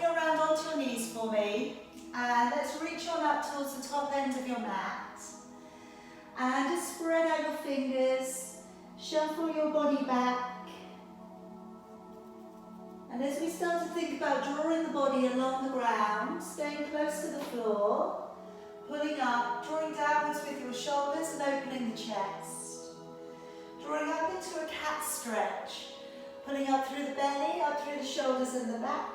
bring your round onto your knees for me. And let's reach on up towards the top end of your mat. And just spread out your fingers, shuffle your body back. And as we start to think about drawing the body along the ground, staying close to the floor, pulling up, drawing downwards with your shoulders and opening the chest. Drawing up into a cat stretch, pulling up through the belly, up through the shoulders and the back.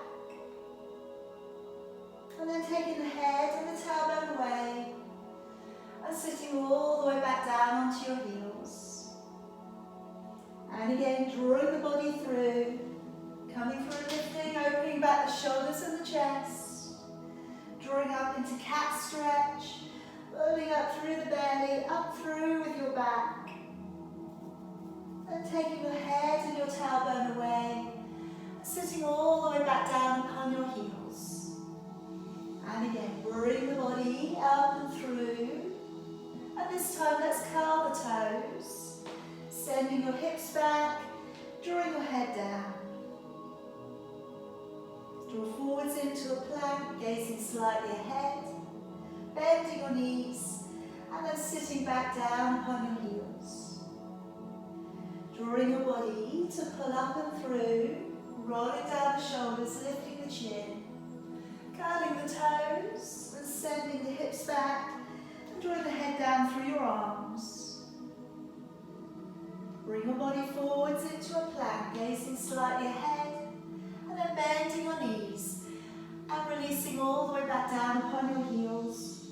And then taking the head and the tailbone away and sitting all the way back down onto your heels. And again, drawing the body through, coming through and lifting, opening back the shoulders and the chest. Drawing up into cat stretch, rolling up through the belly, up through with your back. And taking your head and your tailbone away, sitting all the way back down upon your heels. And again, bring the body up and through. And this time, let's curl the toes, sending your hips back, drawing your head down. Draw forwards into a plank, gazing slightly ahead, bending your knees, and then sitting back down upon your heels. Drawing your body to pull up and through, rolling down the shoulders, lifting the chin, curling the toes, and sending the hips back, and drawing the head down through your arms. Bring your body forwards into a plank, gazing slightly ahead, and then bending your knees and releasing all the way back down upon your heels.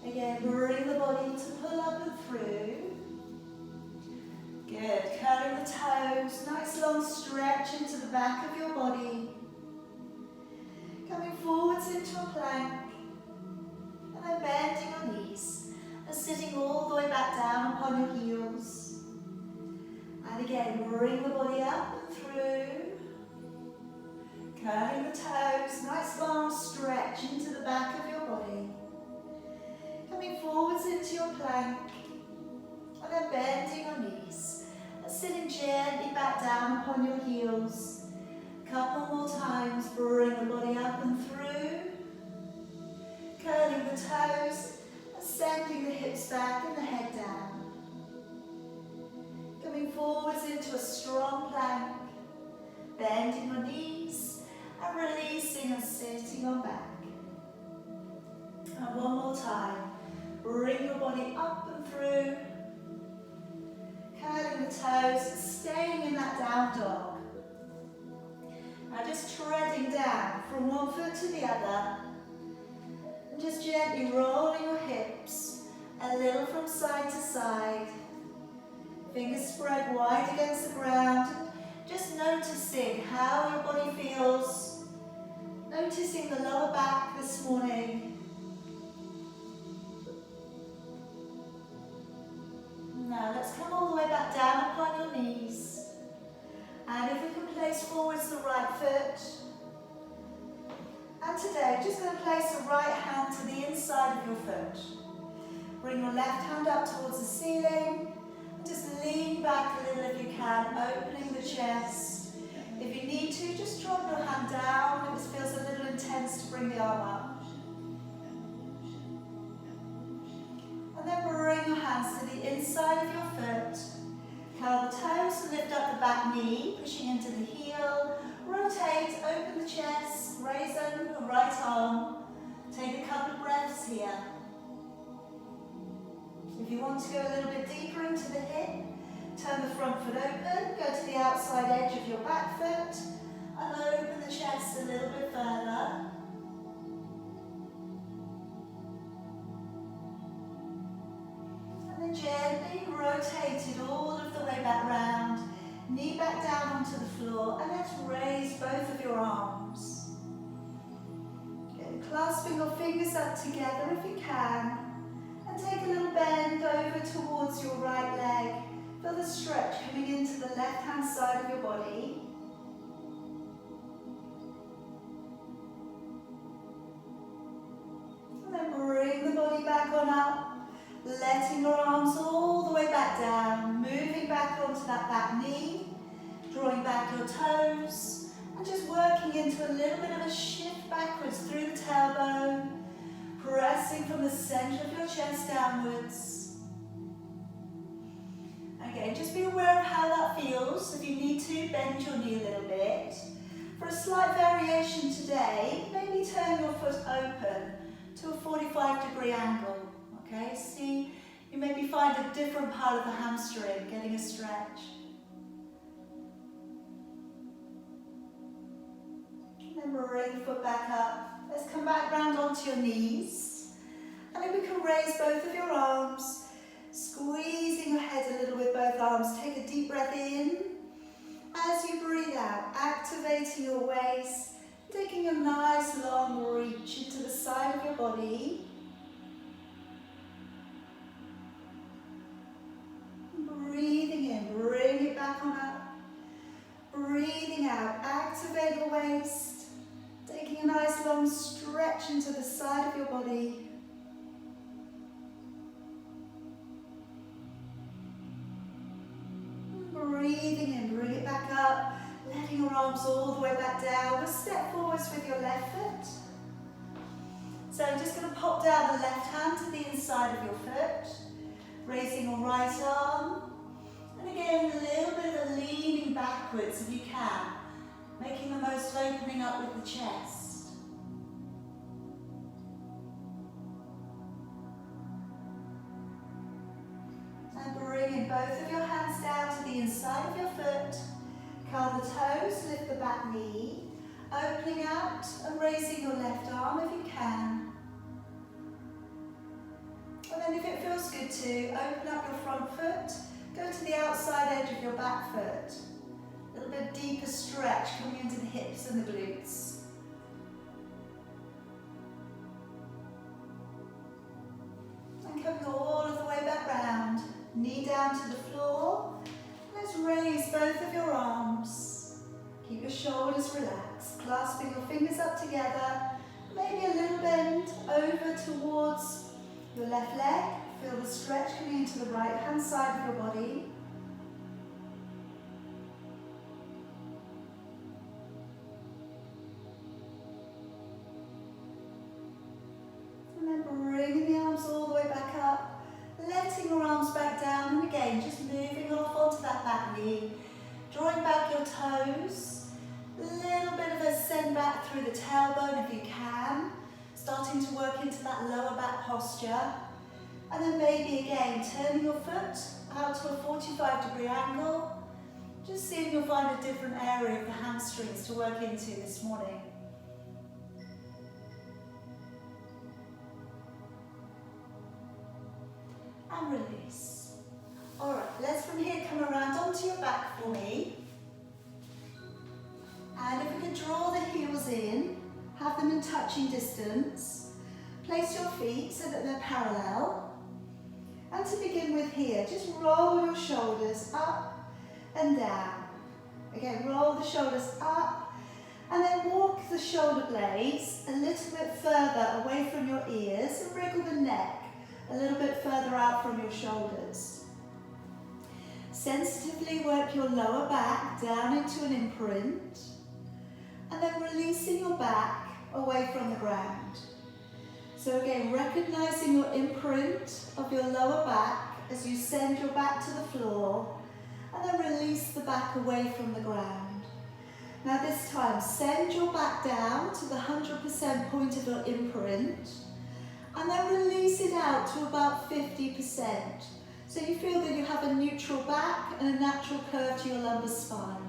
Again, bring the body to pull up and through. Good, curling the toes, nice long stretch into the back of your body. Coming forwards into a plank, and then bending your knees and sitting all the way back down upon your heels. And again, bring the body up and through. Curling the toes, nice long stretch into the back of your body. Coming forwards into your plank, and then bending your knees, and sitting gently back down upon your heels. A couple more times, bring the body up and through. Curling the toes, and sending the hips back and the head down. Coming forwards into a strong plank, bending your knees, and releasing and sitting on back. And one more time. Bring your body up and through. Curling the toes and staying in that down dog. Now just treading down from one foot to the other. And just gently rolling your hips a little from side to side. Fingers spread wide against the ground. Just noticing how your body feels. Noticing the lower back this morning. Now let's come all the way back down upon your knees. And if we can place forwards the right foot. And today, just going to place the right hand to the inside of your foot. Bring your left hand up towards the ceiling. And just lean back a little if you can, opening the chest. If you need to, just drop your hand down if it feels a little intense to bring the arm up. And then bring your hands to the inside of your foot. Curl the toes and lift up the back knee, pushing into the heel. Rotate, open the chest, raise over the right arm. Take a couple of breaths here. If you want to go a little bit deeper into the hip, turn the front foot open, go to the outside edge of your back foot, and open the chest a little bit further. And then gently rotate it all of the way back round, knee back down onto the floor, and let's raise both of your arms. Again, clasping your fingers up together if you can, and take a little bend over towards your right leg. Feel the stretch coming into the left-hand side of your body. And then bring the body back on up, letting your arms all the way back down, moving back onto that back knee, drawing back your toes, and just working working into a little bit of a shift backwards through the tailbone, pressing from the centre of your chest downwards. Again, just be aware of how that feels. If you need to, bend your knee a little bit. For a slight variation today, maybe turn your foot open to a 45-degree angle. Okay, see, you maybe find a different part of the hamstring getting a stretch. And then bring the foot back up. Let's come back round onto your knees. And then we can raise both of your arms, squeezing your head a little with both arms. Take a deep breath in. As you breathe out, activating your waist, taking a nice long reach into the side of your body. Breathing in, bring it back on up. Breathing out, activate your waist, taking a nice long stretch into the side of your body. Breathing in, bring it back up, letting your arms all the way back down. We'll step forwards with your left foot. So I'm just going to pop down the left hand to the inside of your foot, raising your right arm. And again, a little bit of a leaning backwards if you can, making the most of opening up with the chest. And bringing both of your hands down to the inside of your foot. Curl the toes, lift the back knee, opening out and raising your left arm if you can. And then if it feels good to, open up your front foot, go to the outside edge of your back foot. A little bit deeper stretch coming into the hips and the glutes. And coming all of the way back round. Knee down to the floor. Let's raise both of your arms. Keep your shoulders relaxed, clasping your fingers up together. Maybe a little bend over towards your left leg. Feel the stretch coming into the right hand side of your body. And then bringing the arms all the way back up. Letting your arms back down, and again, just moving off onto that back knee, drawing back your toes, a little bit of a send back through the tailbone if you can, starting to work into that lower back posture, and then maybe again, turning your foot out to a 45-degree angle, just see if you'll find a different area of the hamstrings to work into this morning. And release. Alright, let's from here come around onto your back for me. And if we can draw the heels in, have them in touching distance. Place your feet so that they're parallel. And to begin with here, just roll your shoulders up and down. Again, roll the shoulders up and then walk the shoulder blades a little bit further away from your ears and wriggle the neck a little bit further out from your shoulders. Sensitively work your lower back down into an imprint and then releasing your back away from the ground. So again, recognizing your imprint of your lower back as you send your back to the floor and then release the back away from the ground. Now this time, send your back down to the 100% point of your imprint and then release it out to about 50%. So you feel that you have a neutral back and a natural curve to your lumbar spine.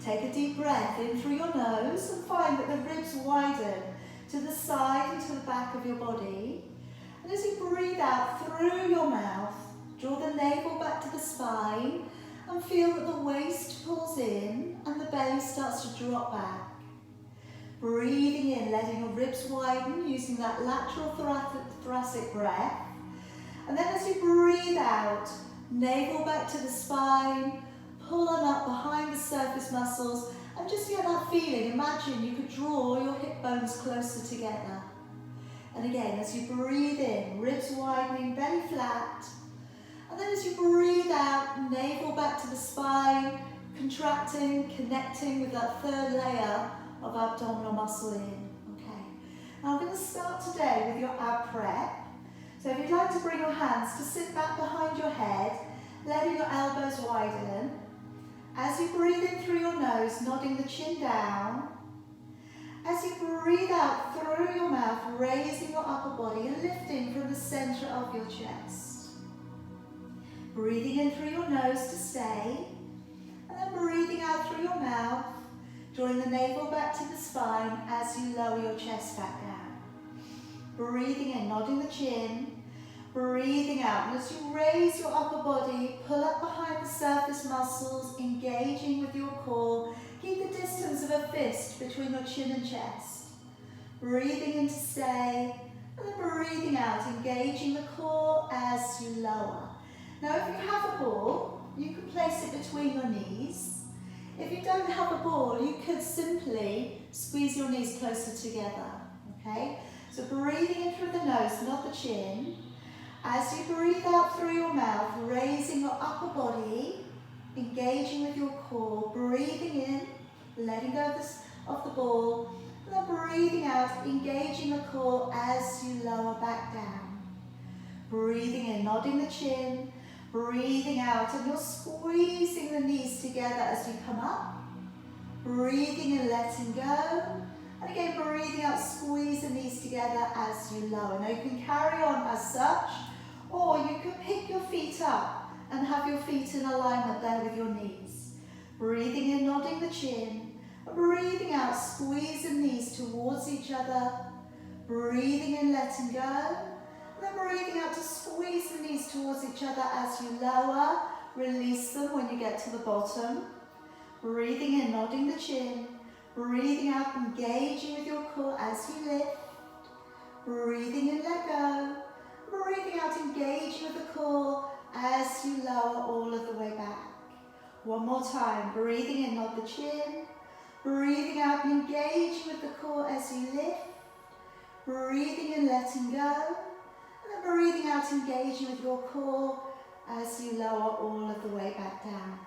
Take a deep breath in through your nose and find that the ribs widen to the side and to the back of your body. And as you breathe out through your mouth, draw the navel back to the spine and feel that the waist pulls in and the belly starts to drop back. Breathing in, letting your ribs widen, using that lateral thoracic breath. And then as you breathe out, navel back to the spine, pull on up behind the surface muscles, and just get that feeling. Imagine you could draw your hip bones closer together. And again, as you breathe in, ribs widening, belly flat. And then as you breathe out, navel back to the spine, contracting, connecting with that third layer of abdominal muscle in. Okay. Now I'm going to start today with your ab prep. So if you'd like to bring your hands to sit back behind your head, letting your elbows widen. As you breathe in through your nose, nodding the chin down. As you breathe out through your mouth, raising your upper body and lifting from the center of your chest. Breathing in through your nose to stay, and then breathing out through your mouth, drawing the navel back to the spine as you lower your chest back down. Breathing in, nodding the chin. Breathing out, and as you raise your upper body, pull up behind the surface muscles, engaging with your core. Keep the distance of a fist between your chin and chest. Breathing in to stay, and then breathing out, engaging the core as you lower. Now if you have a ball, you can place it between your knees. If you don't have a ball, you could simply squeeze your knees closer together, okay? So breathing in through the nose, not the chin. As you breathe out through your mouth, raising your upper body, engaging with your core, breathing in, letting go of the ball, and then breathing out, engaging the core as you lower back down. Breathing in, nodding the chin, breathing out, and you're squeezing the knees together as you come up. Breathing in, letting go. And again, breathing out, squeeze the knees together as you lower. Now you can carry on as such, or you can pick your feet up and have your feet in alignment there with your knees. Breathing in, nodding the chin. Breathing out, squeeze the knees towards each other. Breathing in, letting go. And then breathing out to squeeze the knees towards each other as you lower. Release them when you get to the bottom. Breathing in, nodding the chin. Breathing out, engaging with your core as you lift. Breathing in, let go. Breathing out, engaging with the core as you lower all of the way back. One more time. Breathing in, nod the chin. Breathing out, engaging with the core as you lift. Breathing in, letting go. And then breathing out, engaging with your core as you lower all of the way back down.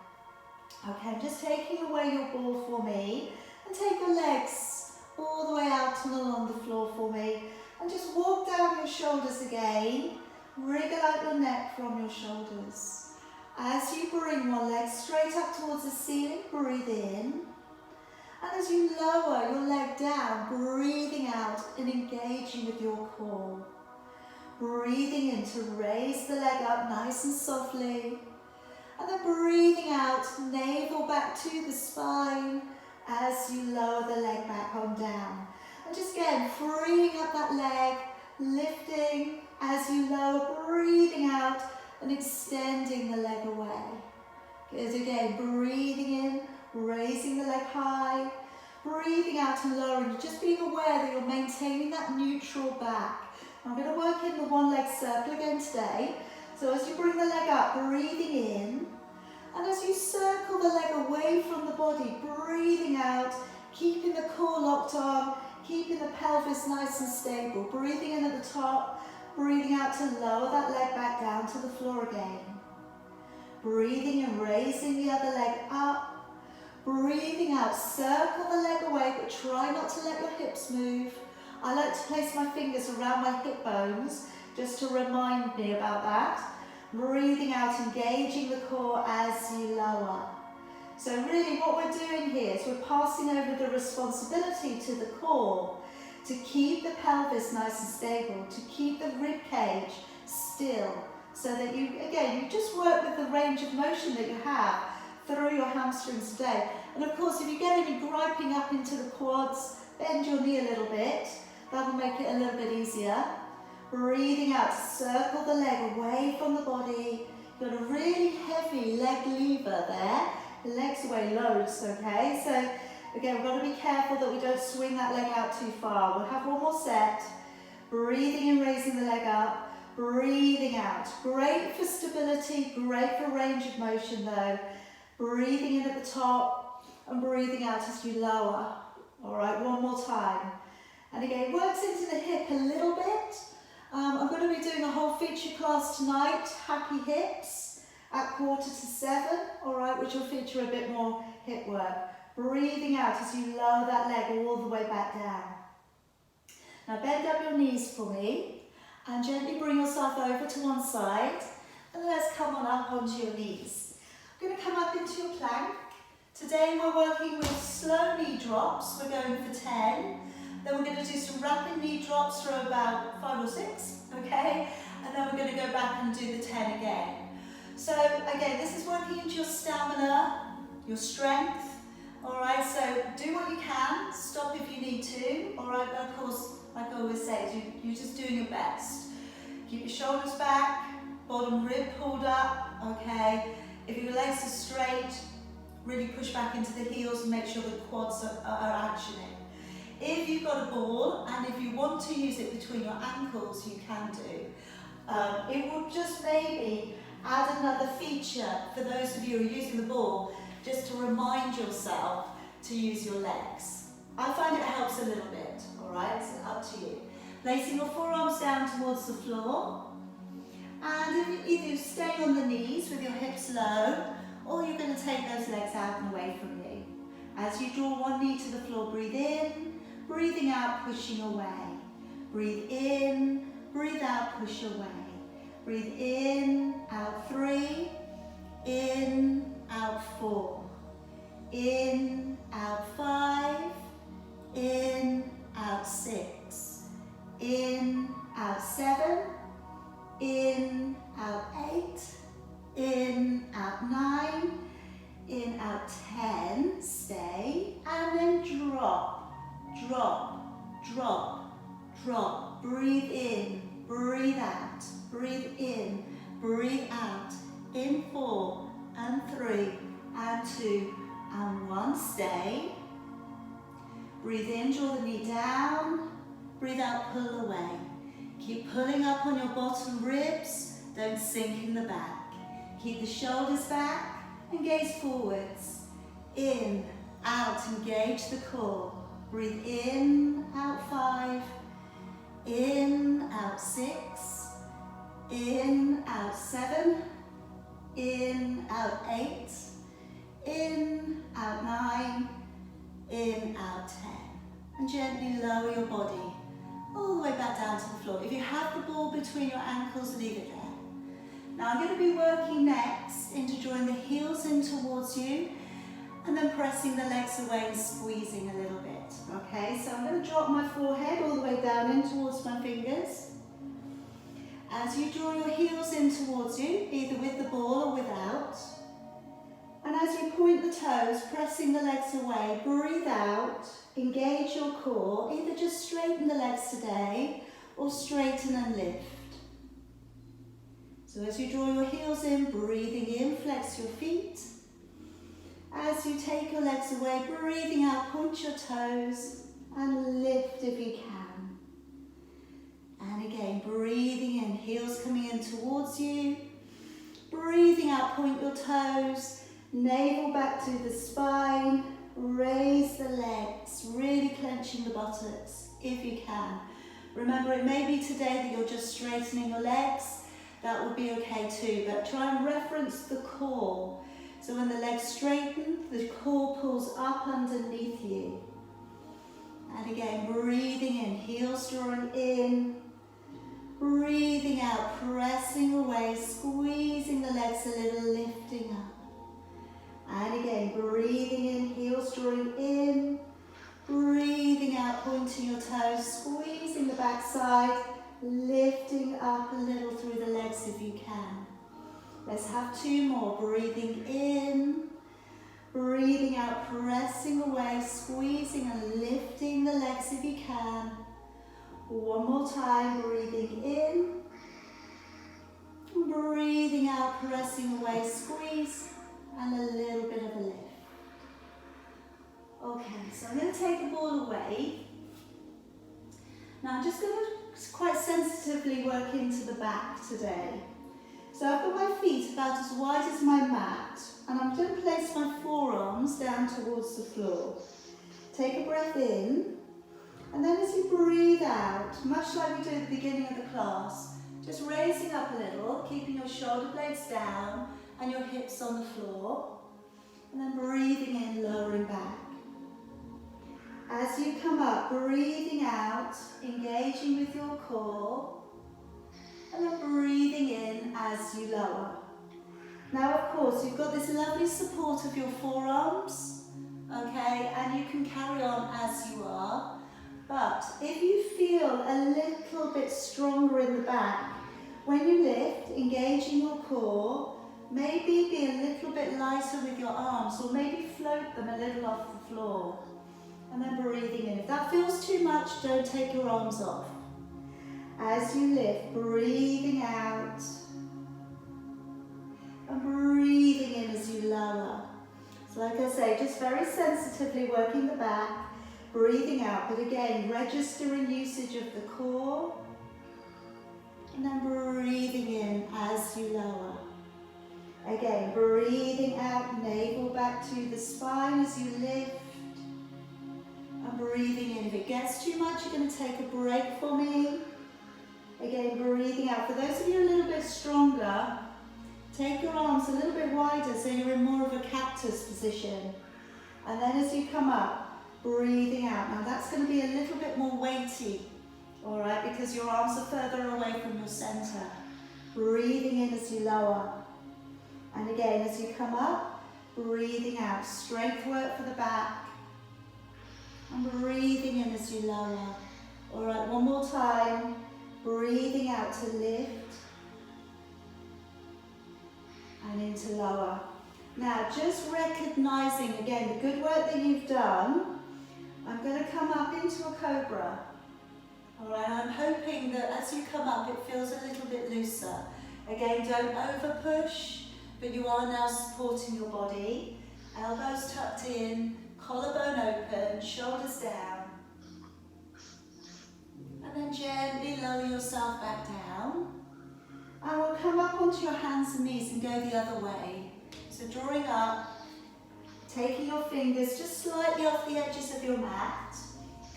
Okay, just taking away your ball for me. And take your legs all the way out and along the floor for me. And just walk down your shoulders again. Wriggle out your neck from your shoulders. As you bring one leg straight up towards the ceiling, breathe in. And as you lower your leg down, breathing out and engaging with your core. Breathing in to raise the leg up nice and softly. And then breathing out, navel back to the spine as you lower the leg back on down. And just again, freeing up that leg, lifting as you lower, breathing out and extending the leg away. Good, again, breathing in, raising the leg high, breathing out and lowering, just being aware that you're maintaining that neutral back. I'm going to work in the one leg circle again today. So as you bring the leg up, breathing in, and as you circle the leg away from the body, breathing out, keeping the core locked on, keeping the pelvis nice and stable. Breathing in at the top, breathing out to lower that leg back down to the floor again. Breathing and raising the other leg up. Breathing out, circle the leg away, but try not to let your hips move. I like to place my fingers around my hip bones, just to remind me about that. Breathing out, engaging the core as you lower. So really what we're doing here is we're passing over the responsibility to the core to keep the pelvis nice and stable, to keep the rib cage still, so that you, again, you just work with the range of motion that you have through your hamstrings today. And of course, if you get any griping up into the quads, bend your knee a little bit. That'll make it a little bit easier. Breathing out, circle the leg away from the body. You've got a really heavy leg lever there. The legs weigh loads, okay? So again, we've got to be careful that we don't swing that leg out too far. We'll have one more set. Breathing in, raising the leg up. Breathing out. Great for stability, great for range of motion though. Breathing in at the top and breathing out as you lower. All right, one more time. And again, works into the hip a little bit. I'm going to be doing a whole feature class tonight, Happy Hips, at 6:45, all right, which will feature a bit more hip work. Breathing out as you lower that leg all the way back down. Now bend up your knees for me and gently bring yourself over to one side, and let's come on up onto your knees. I'm going to come up into your plank. Today we're working with slow knee drops. We're going for 10. Then we're going to do some rapid knee drops for about 5 or 6, okay? And then we're going to go back and do the 10 again. So again, this is working into your stamina, your strength. All right, so do what you can, stop if you need to. All right, but of course, like I always say, you're just doing your best. Keep your shoulders back, bottom rib pulled up, okay? If your legs are straight, really push back into the heels and make sure the quads are actioning. If you've got a ball and if you want to use it between your ankles, you can do. It would just maybe add another feature for those of you who are using the ball, just to remind yourself to use your legs. I find it helps a little bit, all right? So up to you. Placing your forearms down towards the floor. And either staying on the knees with your hips low, or you're going to take those legs out and away from you. As you draw one knee to the floor, breathe in, breathing out, pushing away. Breathe in, breathe out, push away. Breathe in, out 3, in, out 4, in, out 5, in, out 6, in, out 7, in, out 8, in, out 9, in, out 10, stay, and then drop, drop, drop, drop. Breathe in, breathe out, breathe in, breathe out, in 4, and 3, and 2, and 1, stay. Breathe in, draw the knee down, breathe out, pull away. Keep pulling up on your bottom ribs, don't sink in the back. Keep the shoulders back and gaze forwards. In, out, engage the core. Breathe in, out 5, in, out 6, in, out 7, in, out 8, in, out 9, in, out 10. And gently lower your body all the way back down to the floor. If you have the ball between your ankles, leave it there. Now I'm going to be working next into drawing the heels in towards you and then pressing the legs away and squeezing a little bit. Okay, so I'm going to drop my forehead all the way down in towards my fingers. As you draw your heels in towards you, either with the ball or without. And as you point the toes, pressing the legs away, breathe out, engage your core, either just straighten the legs today or straighten and lift. So as you draw your heels in, breathing in, flex your feet. As you take your legs away, breathing out, point your toes and lift if you can. And again, breathing in, heels coming in towards you. Breathing out, point your toes, navel back to the spine, raise the legs, really clenching the buttocks if you can. Remember, it may be today that you're just straightening your legs. That would be okay too, but try and reference the core. So when the legs straighten, the core pulls up underneath you. And again, breathing in, heels drawing in. Breathing out, pressing away, squeezing the legs a little, lifting up. And again, breathing in, heels drawing in. Breathing out, pointing your toes, squeezing the back side, lifting up a little through the legs if you can. Let's have 2 more. Breathing in, breathing out, pressing away, squeezing and lifting the legs if you can. 1 more time, breathing in, breathing out, pressing away, squeeze, and a little bit of a lift. Okay, so I'm going to take the ball away. Now I'm just going to quite sensitively work into the back today. So I've got my feet about as wide as my mat, and I'm going to place my forearms down towards the floor. Take a breath in, and then as you breathe out, much like we did at the beginning of the class, just raising up a little, keeping your shoulder blades down and your hips on the floor, and then breathing in, lowering back. As you come up, breathing out, engaging with your core, and then breathing in as you lower. Now, of course, you've got this lovely support of your forearms, okay, and you can carry on as you are. But if you feel a little bit stronger in the back, when you lift, engaging your core, maybe be a little bit lighter with your arms, or maybe float them a little off the floor. And then breathing in. If that feels too much, don't take your arms off. As you lift, breathing out. And breathing in as you lower. So like I say, just very sensitively working the back, breathing out, but again, registering usage of the core. And then breathing in as you lower. Again, breathing out, navel back to the spine as you lift. And breathing in. If it gets too much, you're going to take a break for me. Again, breathing out. For those of you a little bit stronger, take your arms a little bit wider so you're in more of a cactus position. And then as you come up, breathing out. Now that's going to be a little bit more weighty, all right, because your arms are further away from your center. Breathing in as you lower. And again, as you come up, breathing out. Strength work for the back. And breathing in as you lower. All right, one more time. Breathing out to lift. And into lower. Now, just recognizing, again, the good work that you've done, I'm going to come up into a cobra. All right, I'm hoping that as you come up, it feels a little bit looser. Again, don't over push, but you are now supporting your body. Elbows tucked in, collarbone open, shoulders down. And then gently lower yourself back down. And we'll come up onto your hands and knees and go the other way. So drawing up, taking your fingers just slightly off the edges of your mat,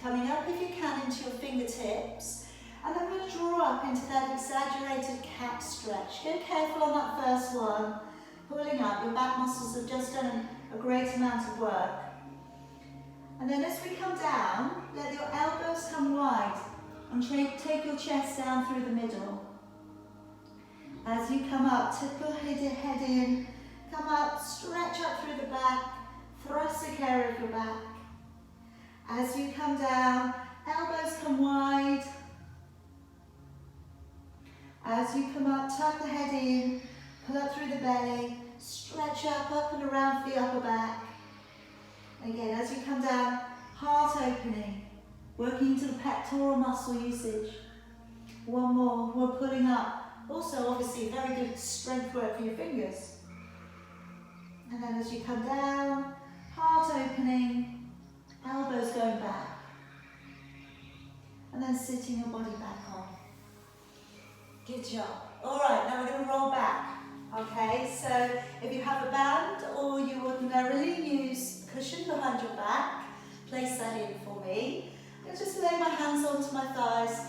coming up if you can into your fingertips, and then we'll draw up into that exaggerated cat stretch. Go careful on that first one, pulling up. Your back muscles have just done a great amount of work. And then as we come down, let your elbows come wide and take your chest down through the middle. As you come up, tip your head in, come up, stretch up through the back, thoracic area of your back. As you come down, elbows come wide. As you come up, tuck the head in, pull up through the belly, stretch up and around for the upper back. Again, as you come down, heart opening, working into the pectoral muscle usage. One more, we're pulling up. Also, obviously, very good strength work for your fingers. And then as you come down, heart opening, elbows going back. And then sitting your body back on. Good job. All right, now we're going to roll back. Okay, so if you have a band or you ordinarily use a cushion behind your back, place that in for me. I'm going to just lay my hands onto my thighs,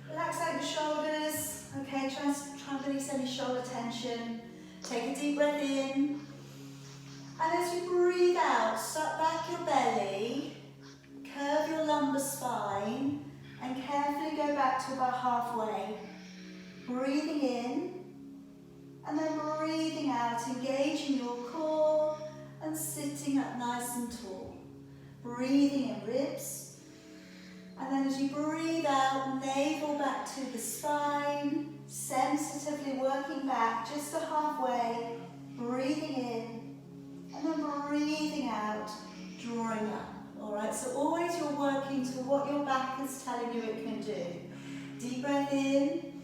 relax out your shoulders. Okay, try and release any shoulder tension. Take a deep breath in. And as you breathe out, suck back your belly, curve your lumbar spine, and carefully go back to about halfway. Breathing in, and then breathing out, engaging your core, and sitting up nice and tall. Breathing in ribs. And then as you breathe out, navel back to the spine, sensitively working back just to halfway, breathing in, and then breathing out, drawing up. All right, so always you're working to what your back is telling you it can do. Deep breath in.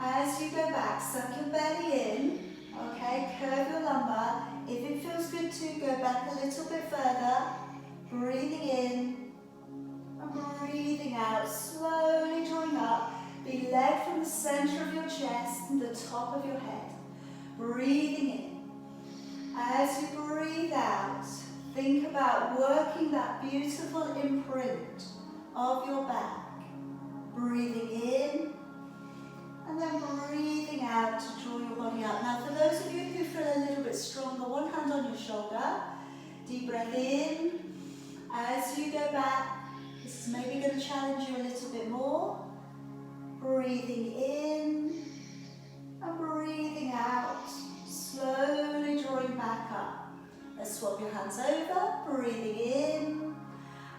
As you go back, suck your belly in, okay, curve your lumbar. If it feels good to go back a little bit further, breathing in, breathing out, slowly drawing up. Be led from the center of your chest and the top of your head. Breathing in. As you breathe out, think about working that beautiful imprint of your back. Breathing in, and then breathing out to draw your body up. Now, for those of you who feel a little bit stronger, one hand on your shoulder. Deep breath in. As you go back, So maybe going to challenge you a little bit more. Breathing in and breathing out. Slowly drawing back up. Let's swap your hands over. Breathing in.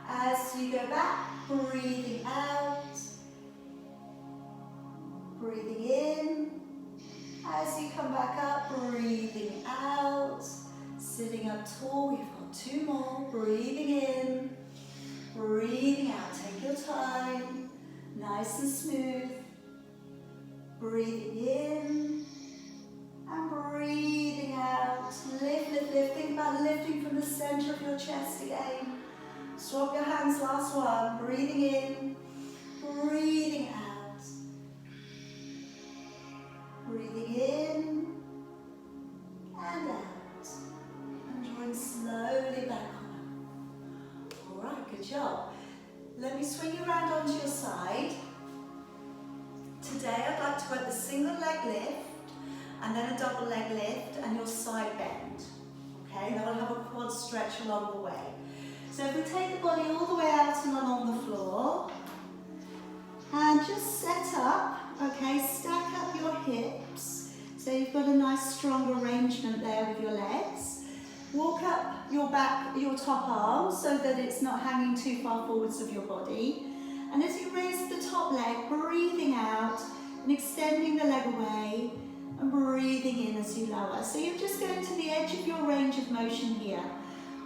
As you go back, breathing out. Breathing in. As you come back up, breathing out. Sitting up tall, you've got 2 more. Breathing in. Breathing out, take your time. Nice and smooth. Breathing in. And breathing out. Lift, lift, lift. Think about lifting from the center of your chest again. Swap your hands, last one. Breathing in. Breathing out. Breathing in. And out. And drawing slowly back on. Alright, good job. Let me swing you around onto your side. Today I'd like to work the single leg lift and then a double leg lift and your side bend. Okay, then we'll have a quad stretch along the way. So if we take the body all the way out and along the floor and just set up, okay, stack up your hips so you've got a nice strong arrangement there with your legs. Walk up your back, your top arm so that it's not hanging too far forwards of your body. And as you raise the top leg, breathing out and extending the leg away and breathing in as you lower. So you're just going to the edge of your range of motion here.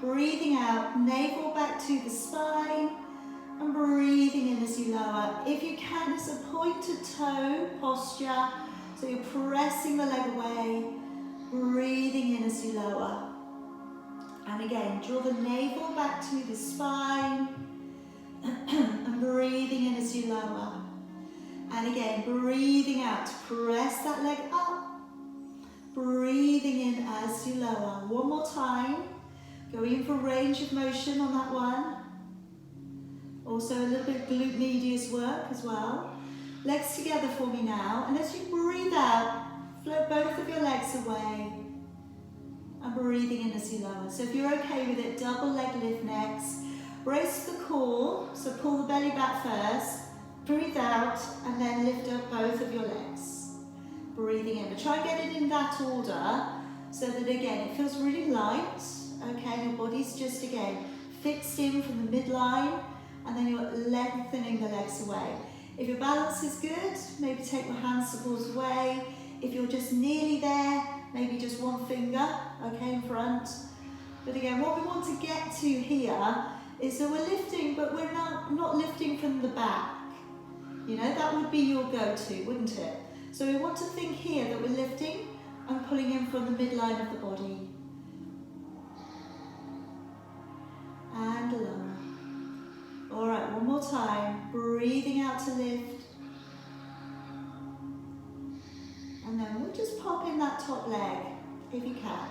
Breathing out, navel back to the spine and breathing in as you lower. If you can, it's a pointed toe posture. So you're pressing the leg away, breathing in as you lower. And again, draw the navel back to the spine and breathing in as you lower. And again, breathing out to press that leg up, breathing in as you lower. One more time, going in for range of motion on that one. Also a little bit of glute medius work as well. Legs together for me now, and as you breathe out, float both of your legs away. And breathing in as you lower. So if you're okay with it, double leg lift next. Brace the core, so pull the belly back first. Breathe out and then lift up both of your legs. Breathing in, but try and get it in that order so that again it feels really light. Okay, your body's just again fixed in from the midline and then you're lengthening the legs away. If your balance is good, maybe take your hand support away. If you're just nearly there, maybe just one finger, okay, in front. But again, what we want to get to here is that we're lifting, but we're not lifting from the back. You know, that would be your go-to, wouldn't it? So we want to think here that we're lifting and pulling in from the midline of the body. And lower. All right, one more time. Breathing out to lift. And then we'll just pop in that top leg, if you can.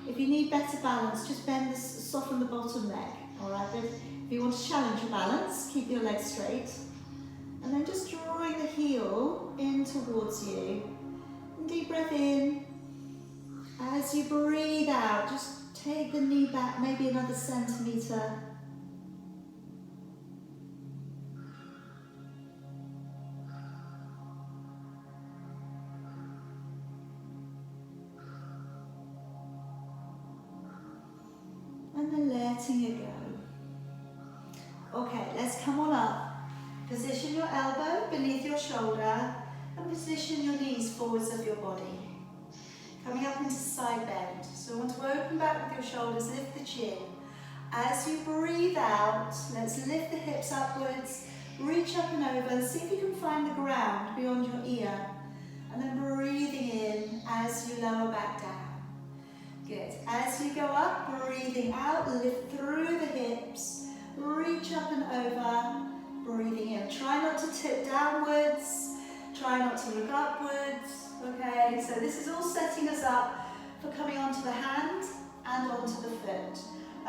If you need better balance, just bend this, soften the bottom leg. All right, but if you want to challenge your balance, keep your legs straight. And then just drawing the heel in towards you. And deep breath in. As you breathe out, just take the knee back, maybe another centimetre. And then letting it go. Okay, let's come on up. Position your elbow beneath your shoulder and position your knees forwards of your body. Coming up into side bend. So I want to open back with your shoulders, lift the chin. As you breathe out, let's lift the hips upwards, reach up and over, and see if you can find the ground beyond your ear. And then breathing in as you lower back down. Good. As you go up, breathing out, lift through the hips, reach up and over, breathing in. Try not to tip downwards, try not to look upwards, okay? So this is all setting us up for coming onto the hand and onto the foot.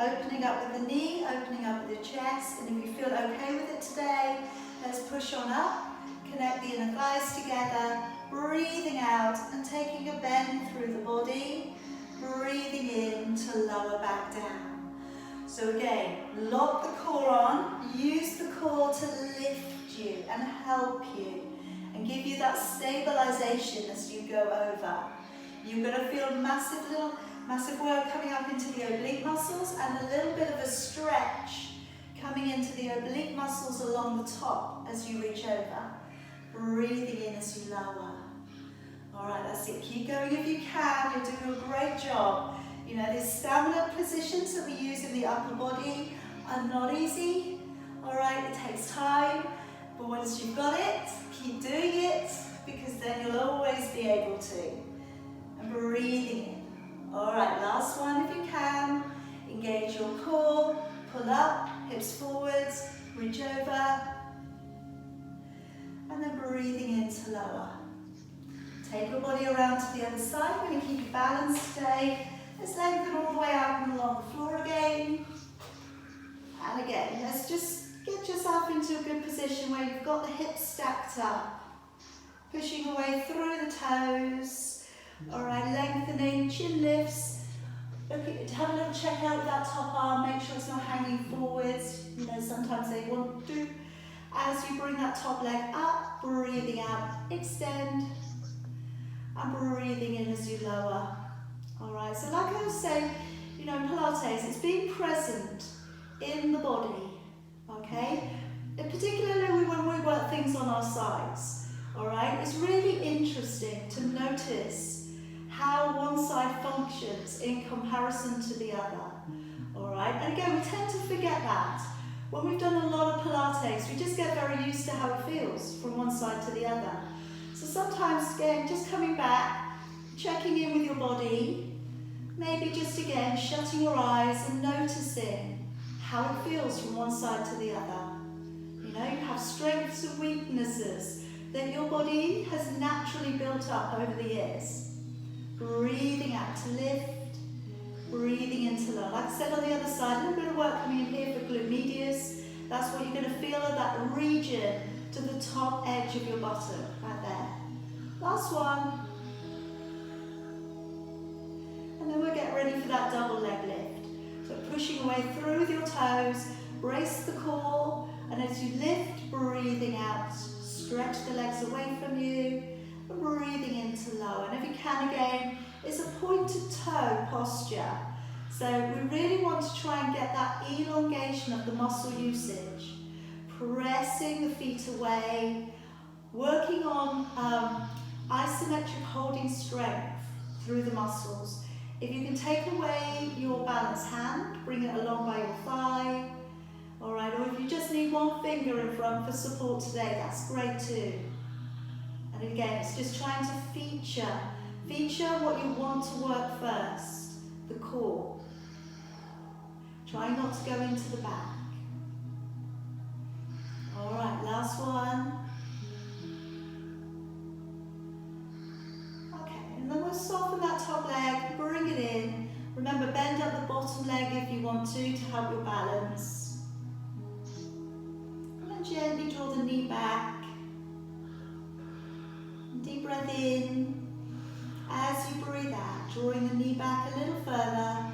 Opening up with the knee, opening up with the chest, and if you feel okay with it today, let's push on up, connect the inner thighs together, breathing out and taking a bend through the body, breathing in to lower back down. So again, Lock the core on. Use the core to lift you and help you and give you that stabilization as you go over. You're going to feel massive work coming up into the oblique muscles and a little bit of a stretch coming into the oblique muscles along the top as you reach over. Breathing in as you lower. Alright, that's it. Keep going if you can. You're doing a great job. You know, these stamina positions that we use in the upper body are not easy. Alright, it takes time. But once you've got it, keep doing it because then you'll always be able to. And breathing in. Alright, last one if you can. Engage your core. Pull up, hips forwards, reach over. And then breathing in to lower. Take your body around to the other side. We're going to keep you balanced today. Let's lengthen all the way out and along the floor again. And again, let's just get yourself into a good position where you've got the hips stacked up. Pushing away through the toes. Alright, lengthening, chin lifts. Have a little check out with that top arm. Make sure it's not hanging forwards. You know, sometimes they want to. As you bring that top leg up, breathing out, extend. And breathing in as you lower. Alright, so like I was saying, you know, in Pilates, it's being present in the body, okay? And particularly when we work things on our sides, alright? It's really interesting to notice how one side functions in comparison to the other, alright? And again, we tend to forget that. When we've done a lot of Pilates, we just get very used to how it feels from one side to the other. So sometimes, again, just coming back, checking in with your body, maybe just again shutting your eyes and noticing how it feels from one side to the other. You know, you have strengths and weaknesses that your body has naturally built up over the years. Breathing out to lift, breathing in to lower. Like I said on the other side, a little bit of work coming in here for glute medius. That's what you're going to feel at that region to the top edge of your bottom, right there. Last one. And then we'll get ready for that double leg lift. So pushing away through with your toes, brace the core, and as you lift, breathing out, stretch the legs away from you, and breathing into lower. And if you can again, it's a pointed toe posture. So we really want to try and get that elongation of the muscle usage. Pressing the feet away, working on isometric holding strength through the muscles. If you can take away your balanced hand, bring it along by your thigh. Alright, or if you just need one finger in front for support today, that's great too. And again, it's just trying to feature what you want to work first, the core. Try not to go into the back. Alright, last one. Okay, and then we'll soften that top leg, bring it in. Remember, bend up the bottom leg if you want to help your balance. And then gently draw the knee back. Deep breath in. As you breathe out, drawing the knee back a little further.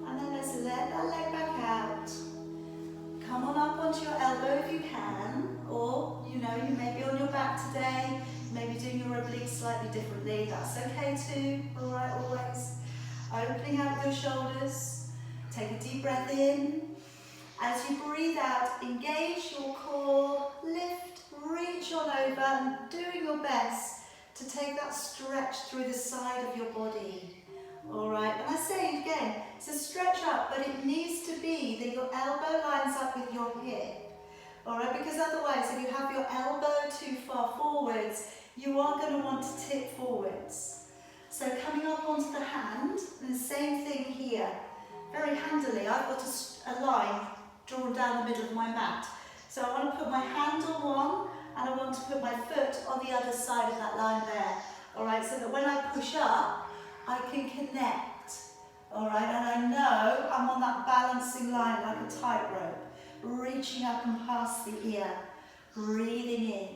And then let's let that leg back out. Come on up onto your elbow if you can, or you may be on your back today, maybe doing your obliques slightly differently, that's okay too, alright, always. Opening out your shoulders, take a deep breath in. As you breathe out, engage your core, lift, reach on over, and doing your best to take that stretch through the side of your body. Alright, and I say again, it's a stretch up, but it needs to be that your elbow lines up with your hip. Alright, because otherwise if you have your elbow too far forwards, you are going to want to tip forwards. So coming up onto the hand, and the same thing here. Very handily, I've got a line drawn down the middle of my mat. So I want to put my hand on one, and I want to put my foot on the other side of that line there. Alright, so that when I push up, I can connect. Alright, and I know I'm on that balancing line like a tightrope, reaching up and past the ear. breathing in.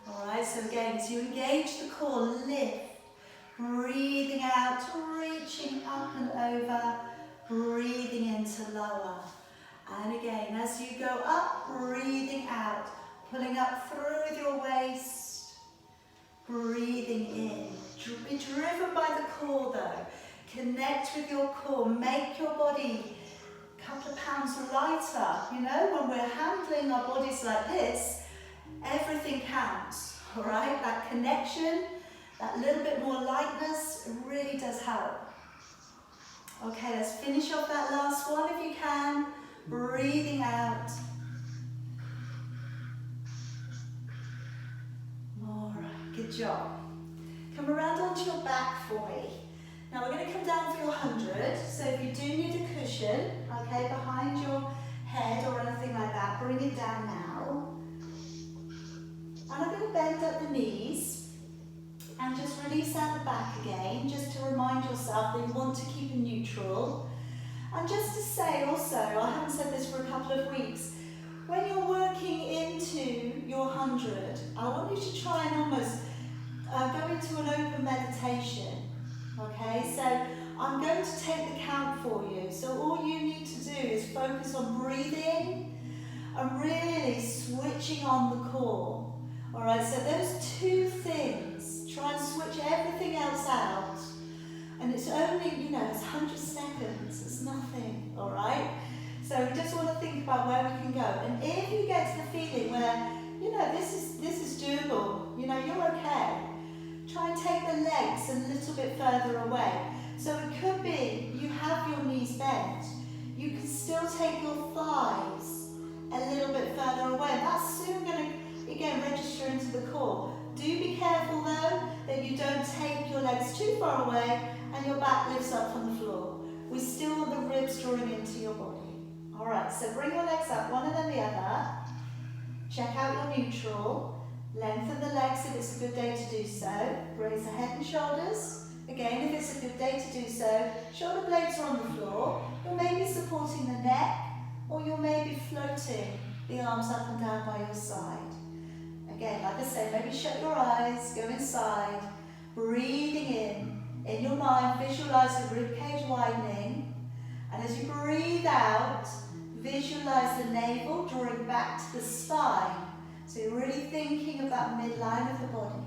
Alright, so again, as you engage the core, lift. Breathing out, reaching up and over, breathing into lower. And again, as you go up, breathing out, pulling up through with your waist, breathing in. Be driven by the core though. Connect with your core, make your body a couple of pounds lighter. You know, when we're handling our bodies like this, everything counts, all right? That connection, that little bit more lightness, it really does help. Okay, let's finish off that last one if you can. Breathing out. All right, good job. Come around onto your back for me. Now we're going to come down for your 100. So if you do need a cushion, okay, behind your head or anything like that, bring it down now. And I'm going to bend at the knees and just release out the back again, just to remind yourself that you want to keep it neutral. And just to say also, I haven't said this for a couple of weeks, when you're working into your 100, I want you to try and almost go into an open meditation. Okay, so I'm going to take the count for you. So all you need to do is focus on breathing and really switching on the core. Alright, so those two things, try and switch everything else out. And it's only, you know, it's 100 seconds, it's nothing, alright? So we just want to think about where we can go. And if you get to the feeling where, you know, this is doable, you know, you're okay, try and take the legs a little bit further away. So it could be, you have your knees bent, you can still take your thighs a little bit further away. That's soon going to, again, register into the core. Do be careful though, that you don't take your legs too far away and your back lifts up from the floor. We still want the ribs drawing into your body. Alright, so bring your legs up, one and then the other. Check out your neutral. Lengthen the legs if it's a good day to do so. Raise the head and shoulders. Again, if it's a good day to do so, shoulder blades are on the floor. You're maybe supporting the neck, or you're maybe floating the arms up and down by your side. Again, like I said, maybe shut your eyes, go inside, breathing in your mind, visualize the ribcage widening, and as you breathe out, visualize the navel drawing back to the spine. So you're really thinking of that midline of the body.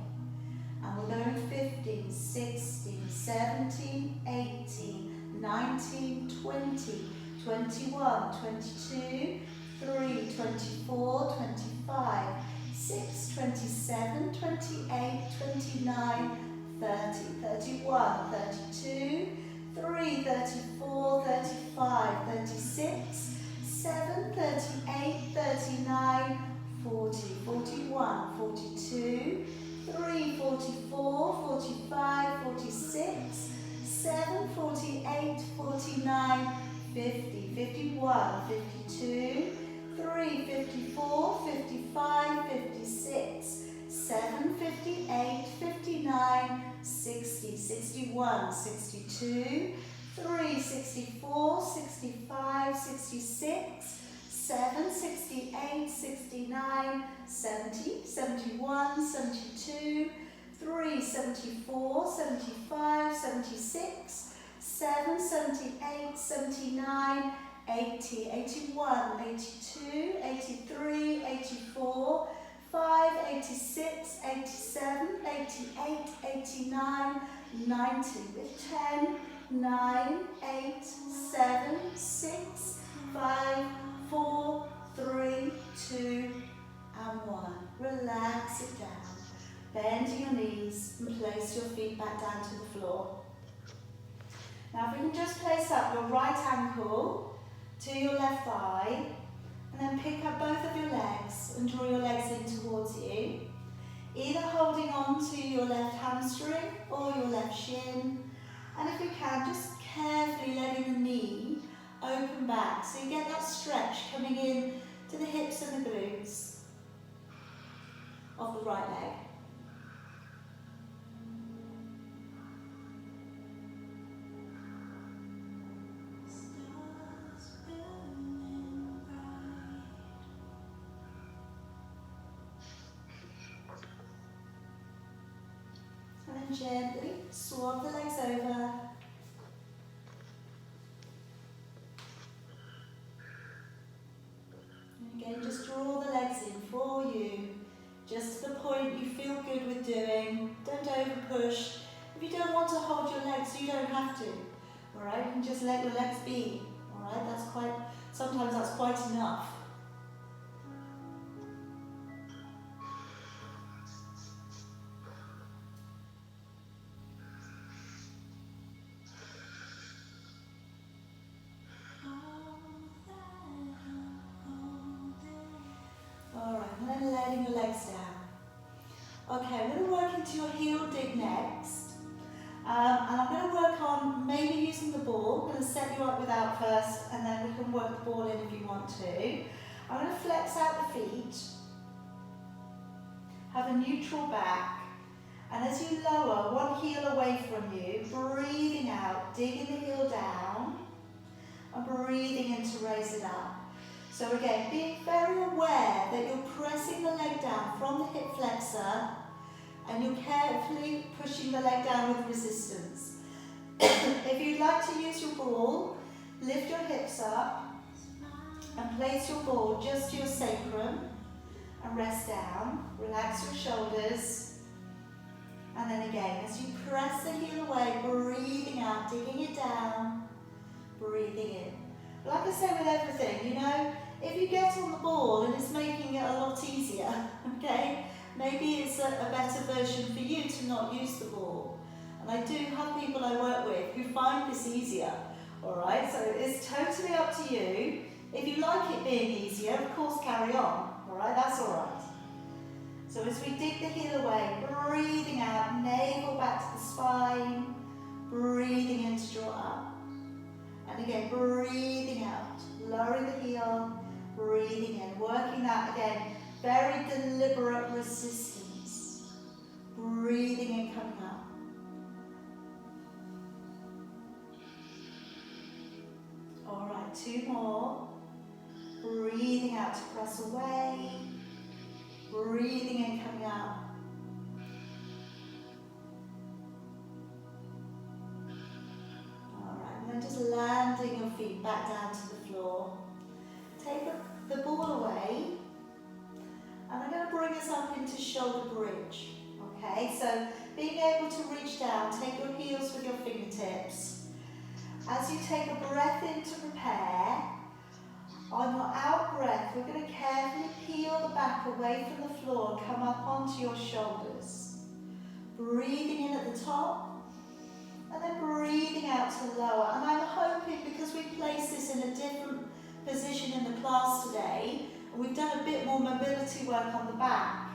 And we're going 15, 16, 17, 18, 19, 20, 21, 22, 3, 24, 25, 6, 27, 28, 29, 30, 31, 32, 3, 34, 35, 36, 7, 38, 39, 40, 41, 42, 3, 44, 45, 46, 7, 48, 49, 50, 51, 52, 3, 54, 55, 56, 7, 58, 59, 60, 61, 62, 3, 64, 65, 66, 7, 68, 69, 70, 71, 72, 3, 74, 75, 76, 7, 78, 79, 80, 81, 82, 83, 84, 5, 86, 87, 88, 89, 90, with 10, 9, 8, 7, 6, 5, 4, 3, 2, and 1. Relax it down. Bend your knees and place your feet back down to the floor. Now if we can just place up your right ankle to your left thigh, and then pick up both of your legs and draw your legs in towards you. Either holding on to your left hamstring or your left shin. And if you can, just carefully letting the knee open back, so you get that stretch coming in to the hips and the glutes of the right leg. and gently swap the legs over. And again, just draw the legs in for you. Just to the point you feel good with doing. Don't over push. If you don't want to hold your legs, you don't have to. Alright, you can just let your legs be. Alright, sometimes that's quite enough. Alright, and then letting your legs down. Okay, I'm going to work into your heel dig next. And I'm going to work on maybe using the ball. I'm going to set you up without first, and then we can work the ball in if you want to. I'm going to flex out the feet. Have a neutral back. And as you lower one heel away from you, breathing out, digging the heel down, and breathing in to raise it up. So again, being very aware that you're pressing the leg down from the hip flexor, and you're carefully pushing the leg down with resistance. If you'd like to use your ball, lift your hips up and place your ball just to your sacrum and rest down. Relax your shoulders. And then again, as you press the heel away, breathing out, digging it down, breathing in. Like I say with everything, you know, if you get on the ball and it's making it a lot easier, okay? Maybe it's a better version for you to not use the ball. And I do have people I work with who find this easier, alright? So it's totally up to you. If you like it being easier, of course carry on, alright? That's alright. So as we dig the heel away, breathing out, navel back to the spine, breathing in to draw up. And again, breathing out, lowering the heel, breathing in, working that again. Very deliberate resistance. Breathing in, coming up. Alright, 2 more. Breathing out to press away. Breathing in, coming up. Alright, and then just landing your feet back down to the floor. Take the ball away. And I'm going to bring us up into shoulder bridge, okay? So being able to reach down, take your heels with your fingertips. As you take a breath in to prepare, on your out breath, we're going to carefully peel the back away from the floor and come up onto your shoulders. Breathing in at the top, and then breathing out to lower. And I'm hoping, because we placed this in a different position in the class today, we've done a bit more mobility work on the back.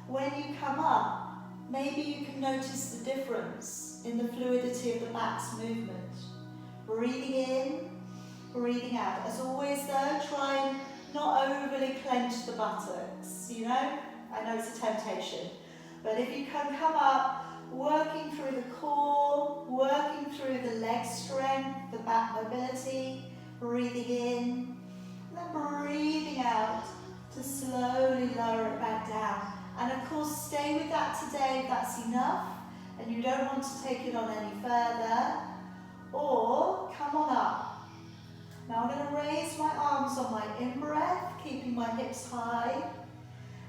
When you come up, maybe you can notice the difference in the fluidity of the back's movement. Breathing in, breathing out. As always though, try and not overly clench the buttocks, you know? I know it's a temptation. But if you can come up, working through the core, working through the leg strength, the back mobility, breathing in, and then breathing out to slowly lower it back down. And of course, stay with that today if that's enough and you don't want to take it on any further. Or come on up. Now I'm going to raise my arms on my in-breath, keeping my hips high.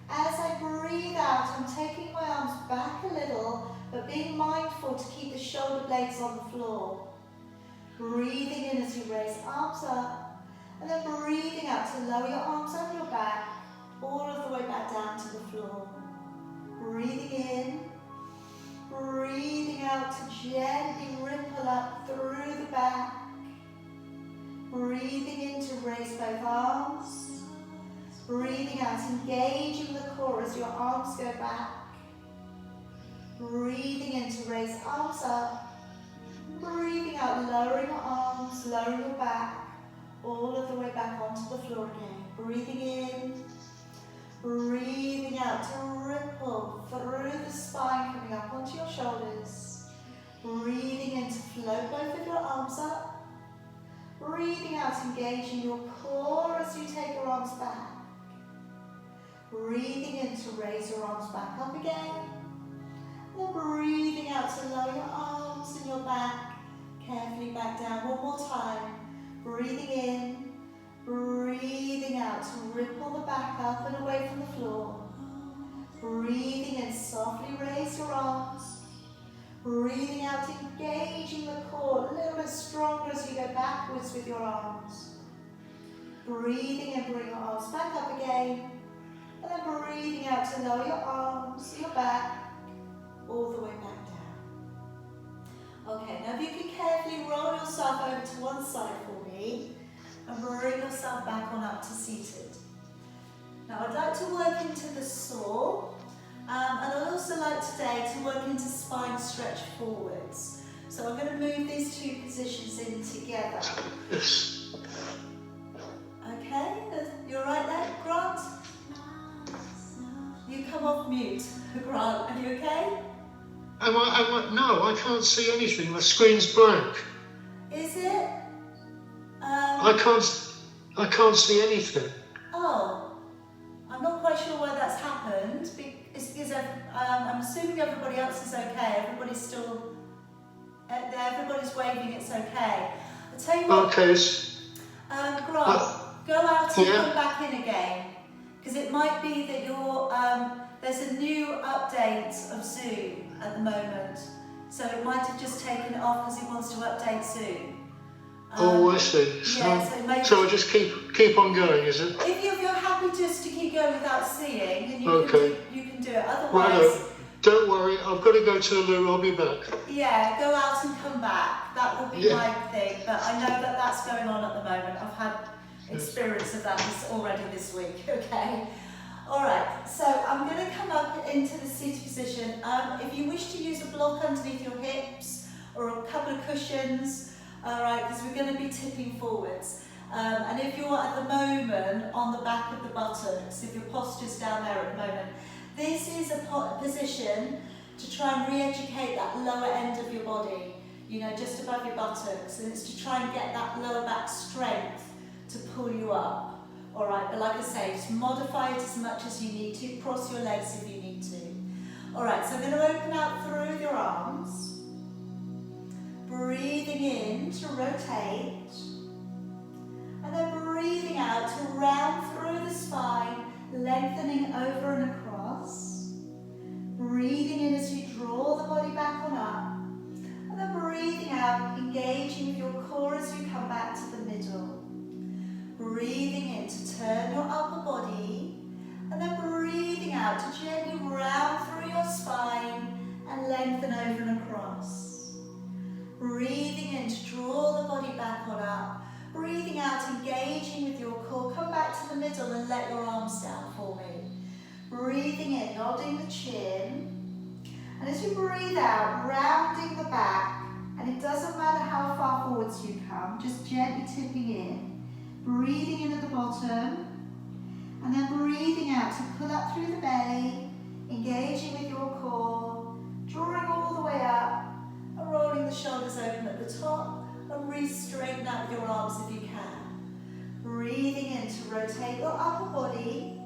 As I breathe out, I'm taking my arms back a little, but being mindful to keep the shoulder blades on the floor. Breathing in as you raise arms up, and then breathing out to lower your arms and your back, all of the way back down to the floor. Breathing in, breathing out to gently ripple up through the back. Breathing in to raise both arms. Breathing out, engaging the core as your arms go back. Breathing in to raise arms up. Breathing out, lowering your arms, lowering your back, all of the way back onto the floor again. Breathing in, breathing out to ripple through the spine, coming up onto your shoulders. Breathing in to float both of your arms up. Breathing out, engaging your core as you take your arms back. Breathing in to raise your arms back up again. then breathing out to lower your arms and your back carefully back down. One more time. Breathing in, breathing out to ripple the back up and away from the floor. Breathing in, softly raise your arms. Breathing out, engaging the core a little bit stronger as you go backwards with your arms. Breathing in, bring your arms back up again. And then breathing out to lower your arms, your back, all the way back down. Okay, now if you can carefully roll yourself over to one side for me and bring yourself back on up to seated. Now I'd like to work into the saw, and I'd also like today to work into spine stretch forwards. So I'm going to move these two positions in together. Okay, you alright there, Grant? You come off mute, Grant, are you okay? No, I can't see anything. The screen's blank. Is it? I can't see anything. Oh, I'm not quite sure why that's happened. It's because I'm assuming everybody else is okay. Everybody's still, everybody's waving. It's okay. I'll tell you what. Okay. Grant, go out and come back in again, because it might be that you're. There's a new update of Zoom at the moment, so it might have just taken it off because it wants to update soon. I see. Yeah, so I just keep on going, is it? If you're happy just to keep going without seeing, then you can do it. Otherwise, right, don't worry. I've got to go to the loo. I'll be back. Yeah, go out and come back. That will be my thing. But I know that that's going on at the moment. I've had experience of that already this week. Okay. All right. So I'm going to come up into the seated position. If you wish to use a block underneath your hips or a couple of cushions. All right, because we're going to be tipping forwards. And if you're at the moment on the back of the buttocks, if your posture's down there at the moment, this is a position to try and re-educate that lower end of your body, you know, just above your buttocks. And it's to try and get that lower back strength to pull you up. All right, but like I say, just modify it as much as you need to. Cross your legs if you need to. All right, so I'm going to open out through your arms. Breathing in to rotate, and then breathing out to round through the spine, lengthening over and across. Breathing in as you draw the body back on up, and then breathing out, engaging with your core as you come back to the middle. Breathing in to turn your upper body, and then breathing out to gently round through your spine and lengthen over and across. Breathing in to draw the body back on up. Breathing out, engaging with your core. Come back to the middle and let your arms down for me. Breathing in, nodding the chin. And as you breathe out, rounding the back. And it doesn't matter how far forwards you come, just gently tipping in. Breathing in at the bottom. And then breathing out to pull up through the belly. Engaging with your core. Drawing all the way up. And rolling the shoulders open at the top, and re-straighten out your arms if you can. Breathing in to rotate your upper body,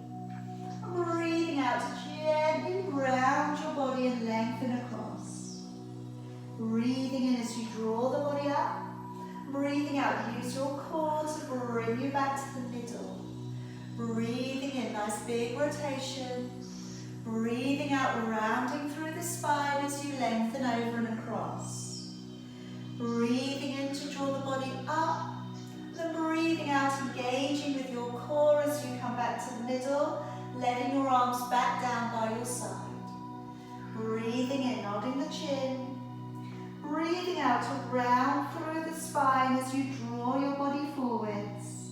and breathing out to gently round your body and lengthen across. Breathing in as you draw the body up, breathing out, use your core to bring you back to the middle. Breathing in, nice big rotation. Breathing out, rounding through the spine as you lengthen over and across. Breathing in to draw the body up. Then breathing out, engaging with your core as you come back to the middle, letting your arms back down by your side. Breathing in, nodding the chin. Breathing out to round through the spine as you draw your body forwards.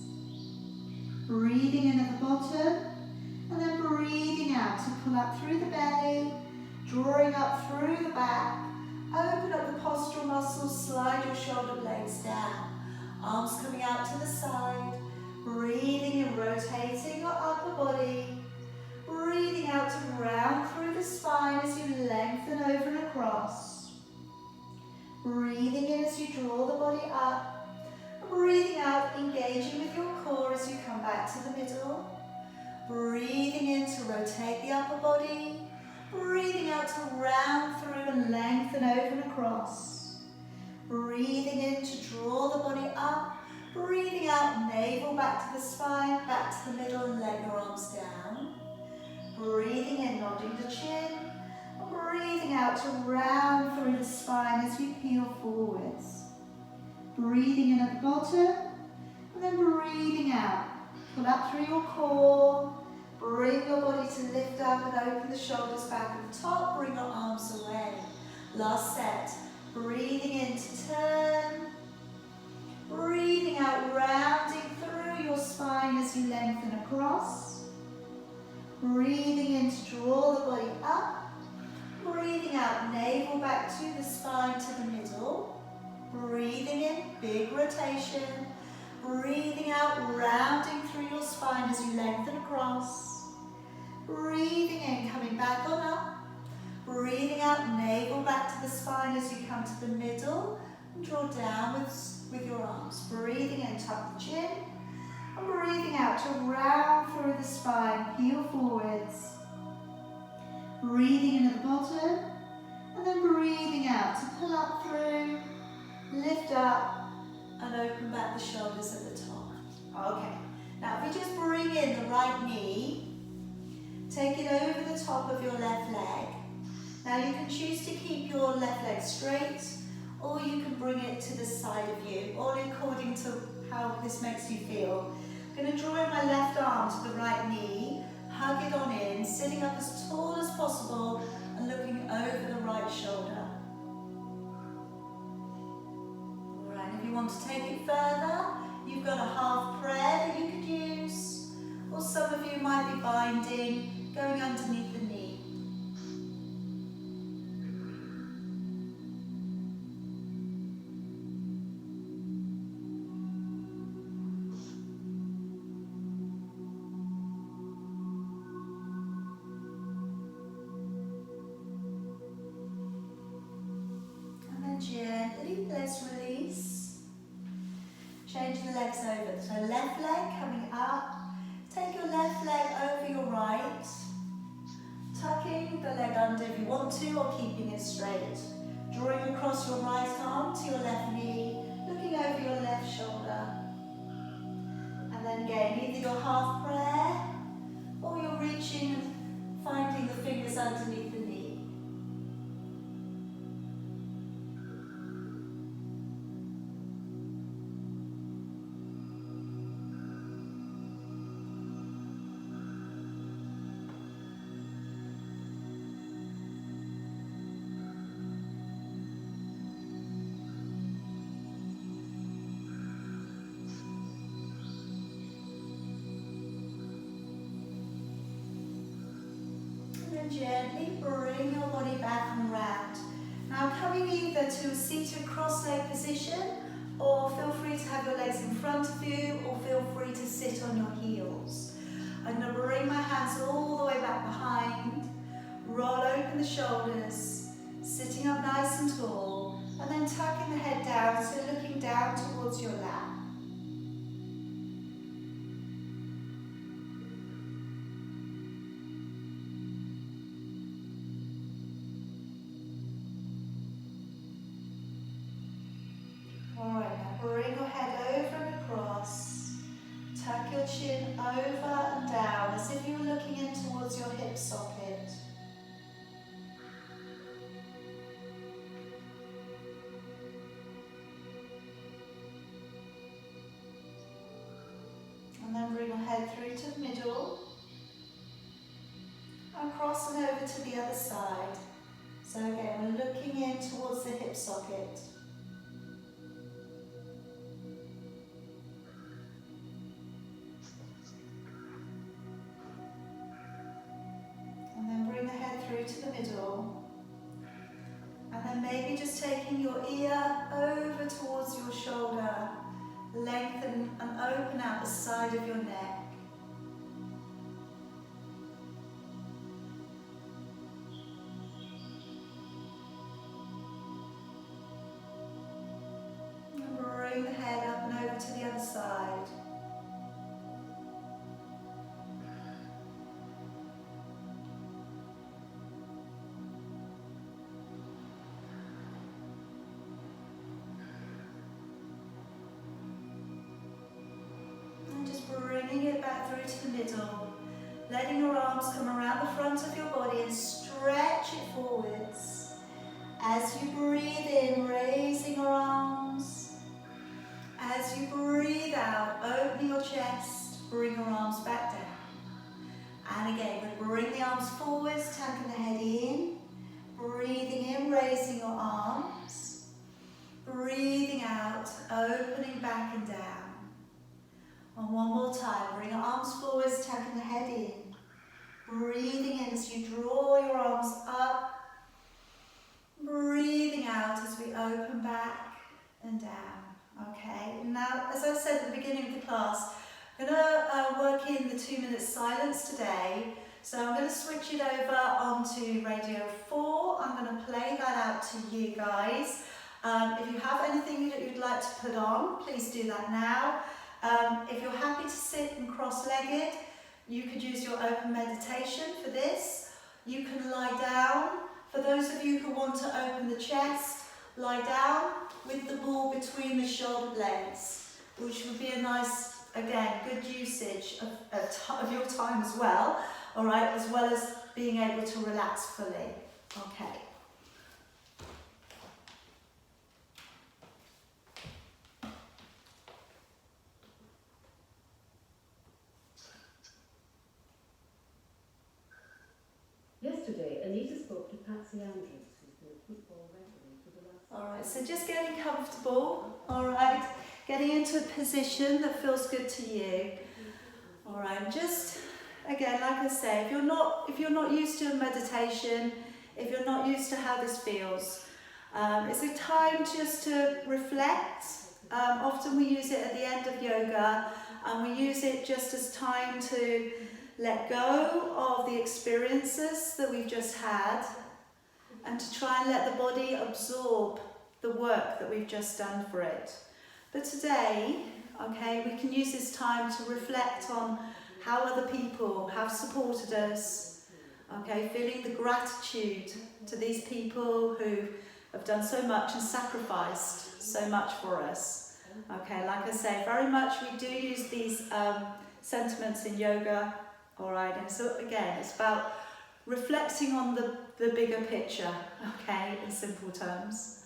Breathing in at the bottom. And then breathing out to pull up through the belly, drawing up through the back. Open up the postural muscles, slide your shoulder blades down. Arms coming out to the side. Breathing and rotating your upper body. Breathing out to round through the spine as you lengthen over and across. Breathing in as you draw the body up. Breathing out, engaging with your core as you come back to the middle. Breathing in to rotate the upper body. Breathing out to round through and lengthen over and across. Breathing in to draw the body up. Breathing out, navel back to the spine, back to the middle and let your arms down. Breathing in, nodding the chin. And breathing out to round through the spine as you peel forwards. Breathing in at the bottom and then breathing out. Pull up through your core. Bring your body to lift up and open the shoulders back at the top. Bring your arms away. Last set. Breathing in to turn. Breathing out, rounding through your spine as you lengthen across. Breathing in to draw the body up. Breathing out, navel back to the spine, to the middle. Breathing in, big rotation. Breathing out, rounding through your spine as you lengthen across. Breathing in, coming back on up. Breathing out, navel back to the spine as you come to the middle. And draw down with your arms. Breathing in, tuck the chin. And breathing out to round through the spine, peel forwards. Breathing in at the bottom. And then breathing out to pull up through, lift up, and open back the shoulders at the top. Okay, now if we just bring in the right knee, take it over the top of your left leg. Now you can choose to keep your left leg straight, or you can bring it to the side of you, all according to how this makes you feel. I'm going to draw in my left arm to the right knee, hug it on in, sitting up as tall as possible and looking over the right shoulder. If you want to take it further, you've got a half prayer that you could use, or some of you might be binding, going underneath the knee. And then gently, let's release. Change the legs over. So left leg coming up. Take your left leg over your right. Tucking the leg under if you want to, or keeping it straight. Drawing across your right arm to your left knee. Looking over your left shoulder. And then again, either your half prayer, or you're reaching and finding the fingers underneath the knee. Gently bring your body back and round. Now coming either to a seated cross-leg position, or feel free to have your legs in front of you, or feel free to sit on your heels. I'm going to bring my hands all the way back behind, roll open the shoulders, sitting up nice and tall, and then tucking the head down, so looking down towards your lap. Bring your head over and across. Tuck your chin over and down as if you were looking in towards your hip socket. And then bring your head through to the middle. And cross and over to the other side. So again, we're looking in towards the hip socket. To the middle, and then maybe just taking your ear over towards your shoulder, lengthen and open out the side of your neck. And bring the head up and over to the other side. through to the middle. Letting your arms come around the front of your body and stretch it forwards. As you breathe in, raising your arms. As you breathe out, opening your chest, bring your arms back down. And again, we're going to bring the arms forwards, tucking the head in. Breathing in, raising your arms. Breathing out, opening back and down. And one more time, bring your arms forwards, tucking the head in. Breathing in as you draw your arms up. Breathing out as we open back and down. Okay, now as I said at the beginning of the class, I'm going to work in the 2 minute silence today. So I'm going to switch it over onto radio 4. I'm going to play that out to you guys. If you have anything that you'd like to put on, please do that now. If you're happy to sit and cross-legged, you could use your open meditation for this. You can lie down. For those of you who want to open the chest, lie down with the ball between the shoulder blades, which would be a nice, again, good usage of your time as well. All right, as well as being able to relax fully. Okay. Yesterday, Anita spoke to Patsy Andrews, who's been a football referee for the last... All right, so just getting comfortable. All right, getting into a position that feels good to you. All right, just again, like I say, if you're not used to meditation, if you're not used to how this feels, it's a time just to reflect. Often we use it at the end of yoga, and we use it just as time to let go of the experiences that we've just had, and to try and let the body absorb the work that we've just done for it. But today, okay, we can use this time to reflect on how other people have supported us, okay, feeling the gratitude to these people who have done so much and sacrificed so much for us. Okay, like I say, very much we do use these sentiments in yoga, all right, and so again, it's about reflecting on the bigger picture, okay, in simple terms.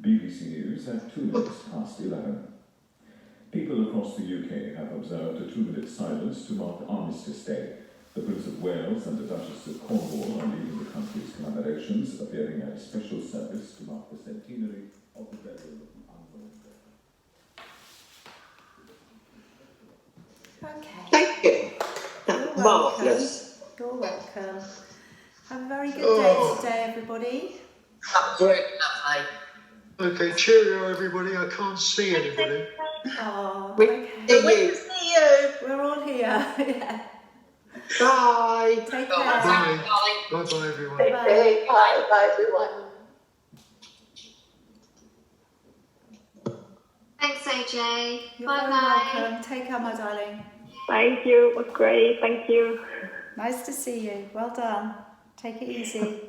BBC News at 2 minutes past 11. People across the UK have observed a 2-minute silence to mark Armistice Day. The Prince of Wales and the Duchess of Cornwall are leading the country's commemorations, appearing at a special service to mark the centenary of the burial of the unknown. Okay. Thank you. You're That's welcome. marvellous. You're welcome. Have a very good Oh. day today, everybody. That's really lovely. Okay, cheerio, everybody. I can't see anybody. Oh, We okay. see you. See you. We're all here. Yeah. Bye. Take Oh, care. Bye. Bye-bye, everyone. Bye. Bye. Bye, everyone. Thanks, AJ. You're Bye very bye. welcome. Take care, my darling. Thank you. It was great. Thank you. Nice to see you. Well done. Take it easy.